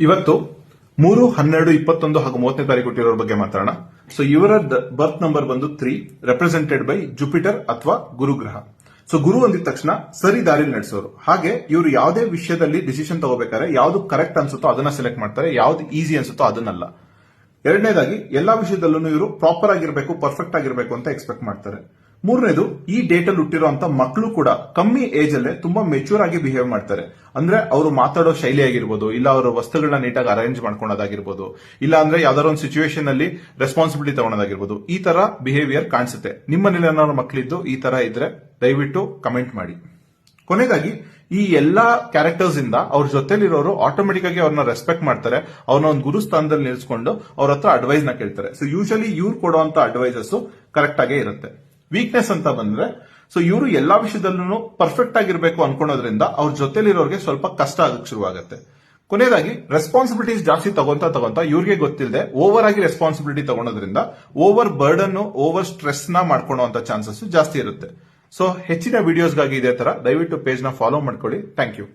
ಇವತ್ತು 3-12-21 ಹಾಗೂ 30ನೇ ತಾರೀಕು ಹುಟ್ಟಿರೋರ ಬಗ್ಗೆ ಮಾತಾಡೋಣ. ಸೊ ಇವರ ಬರ್ತ್ ನಂಬರ್ ಬಂದು 3, ರೆಪ್ರೆಸೆಂಟೆಡ್ ಬೈ ಜುಪಿಟರ್ ಅಥವಾ ಗುರುಗ್ರಹ. ಸೊ ಗುರು ಅಂದಿದ ತಕ್ಷಣ ಸರಿ ದಾರಿಲಿ ನಡೆಸೋರು. ಹಾಗೆ ಇವರು ಯಾವುದೇ ವಿಷಯದಲ್ಲಿ ಡಿಸಿಷನ್ ತಗೋಬೇಕಾದ್ರೆ ಯಾವ್ದು ಕರೆಕ್ಟ್ ಅನ್ಸುತ್ತೋ ಅದನ್ನ ಸೆಲೆಕ್ಟ್ ಮಾಡ್ತಾರೆ, ಯಾವ್ದು ಈಸಿ ಅನ್ಸುತ್ತೋ ಅದನ್ನಲ್ಲ. ಎರಡನೇದಾಗಿ ಎಲ್ಲಾ ವಿಷಯದಲ್ಲೂ ಇವರು ಪ್ರಾಪರ್ ಆಗಿರ್ಬೇಕು, ಪರ್ಫೆಕ್ಟ್ ಆಗಿರ್ಬೇಕು ಅಂತ ಎಕ್ಸ್ಪೆಕ್ಟ್ ಮಾಡ್ತಾರೆ. ಮೂರನೇದು, ಈ ಡೇಟ್ ಅಲ್ಲಿ ಹುಟ್ಟಿರುವಂತ ಮಕ್ಕಳು ಕೂಡ ಕಮ್ಮಿ ಏಜ್ ಅಲ್ಲೇ ತುಂಬಾ ಮೆಚೂರ್ ಆಗಿ ಬಿಹೇವ್ ಮಾಡ್ತಾರೆ. ಅಂದ್ರೆ ಅವರು ಮಾತಾಡೋ ಶೈಲಿ ಆಗಿರ್ಬೋದು, ಇಲ್ಲ ಅವರ ವಸ್ತುಗಳನ್ನ ನೀಟಾಗಿ ಅರೇಂಜ್ ಮಾಡ್ಕೊಳೋದಾಗಿರ್ಬೋದು, ಇಲ್ಲ ಅಂದ್ರೆ ಯಾವ್ದಾದ್ರು ಒಂದು ಸಿಚುವೇಶನ್ ಅಲ್ಲಿ ರೆಸ್ಪಾನ್ಸಿಬಿಲಿಟಿ ತಗೊಳೋದಾಗಿರ್ಬೋದು, ಈ ತರ ಬಿಹೇವಿಯರ್ ಕಾಣಿಸುತ್ತೆ. ನಿಮ್ಮ ಮನೇಲಿ ಏನಾದ್ರು ಮಕ್ಕಳಿದ್ದು ಈ ತರ ಇದ್ರೆ ದಯವಿಟ್ಟು ಕಮೆಂಟ್ ಮಾಡಿ. ಕೊನೆಯದಾಗಿ, ಈ ಎಲ್ಲಾ ಕ್ಯಾರೆಕ್ಟರ್ಸ್ ಇಂದ ಅವ್ರ ಜೊತೆಲಿರೋರು ಆಟೋಮೆಟಿಕ್ ಆಗಿ ಅವ್ರನ್ನ ರೆಸ್ಪೆಕ್ಟ್ ಮಾಡ್ತಾರೆ, ಅವ್ರನ್ನ ಒಂದು ಗುರು ಸ್ಥಾನದಲ್ಲಿ ನಿಲ್ಸ್ಕೊಂಡು ಅವ್ರ ಹತ್ರ ಅಡ್ವೈಸ್ ನ ಕೇಳ್ತಾರೆ. ಸೊ ಯೂಶಲಿ ಇವ್ರು ಕೊಡುವಂತ ಅಡ್ವೈಸಸ್ ಕರೆಕ್ಟ್ ಆಗೇ ಇರುತ್ತೆ. ವೀಕ್ನೆಸ್ ಅಂತ ಬಂದ್ರೆ, ಸೊ ಇವರು ಎಲ್ಲಾ ವಿಷಯದಲ್ಲೂ ಪರ್ಫೆಕ್ಟ್ ಆಗಿರ್ಬೇಕು ಅನ್ಕೊಳೋದ್ರಿಂದ ಅವ್ರ ಜೊತೆಲಿರೋರಿಗೆ ಸ್ವಲ್ಪ ಕಷ್ಟ ಆಗಕ್ಕೆ ಶುರುವಾಗುತ್ತೆ. ಕೊನೆಯದಾಗಿ, ರೆಸ್ಪಾನ್ಸಿಬಿಲಿಟೀಸ್ ಜಾಸ್ತಿ ತಗೊಂತ ಇವ್ರಿಗೆ ಗೊತ್ತಿಲ್ಲದೆ ಓವರ್ ಆಗಿ ರೆಸ್ಪಾನ್ಸಿಬಿಲಿಟಿ ತಗೊಳೋದ್ರಿಂದ ಓವರ್ ಬರ್ಡನ್, ಓವರ್ ಸ್ಟ್ರೆಸ್ ನ ಮಾಡ್ಕೊಳ್ಳುವಂತ ಚಾನ್ಸಸ್ ಜಾಸ್ತಿ ಇರುತ್ತೆ. ಸೊ ಹೆಚ್ಚಿನ ವಿಡಿಯೋಸ್ಗಾಗಿ ಇದೇ ತರ ದಯವಿಟ್ಟು ಪೇಜ್ ನ ಫಾಲೋ ಮಾಡ್ಕೊಳ್ಳಿ. Thank you.